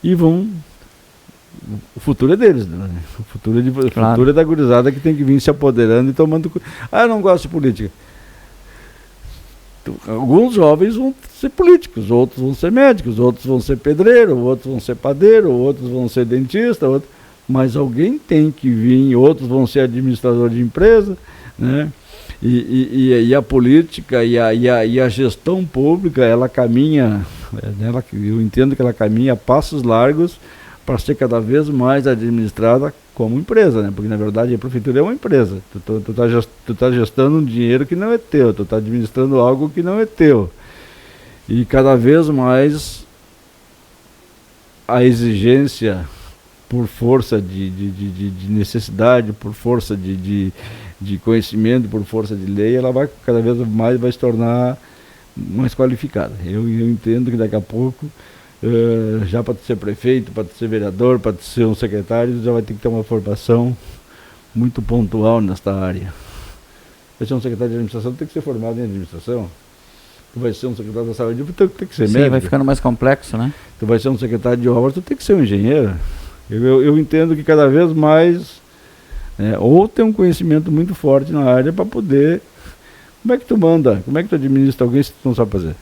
e vão... O futuro é deles, né? O futuro é da gurizada que tem que vir se apoderando e tomando... Ah, eu não gosto de política. Alguns jovens vão ser políticos, outros vão ser médicos, outros vão ser pedreiro, outros vão ser padeiro, outros vão ser dentista, mas alguém tem que vir, outros vão ser administrador de empresa, né? E a política e a gestão pública, ela caminha, eu entendo que ela caminha a passos largos para ser cada vez mais administrada como empresa, né? Porque na verdade a prefeitura é uma empresa. Tu tá gestando um dinheiro que não é teu, tu tá administrando algo que não é teu. E cada vez mais a exigência por força de necessidade, por força de conhecimento, por força de lei, ela vai cada vez mais vai se tornar mais qualificada. Eu entendo que daqui a pouco já para ser prefeito, para ser vereador, para ser um secretário, já vai ter que ter uma formação muito pontual nesta área. Vai ser um secretário de administração, tem que ser formado em administração. Tu vai ser um secretário da saúde, tu tem que ser médico. Sim, vai ficando mais complexo, né? Tu vai ser um secretário de obras, tu tem que ser um engenheiro. Eu entendo que cada vez mais, ou ter um conhecimento muito forte na área para poder... Como é que tu manda? Como é que tu administra alguém se tu não sabe fazer?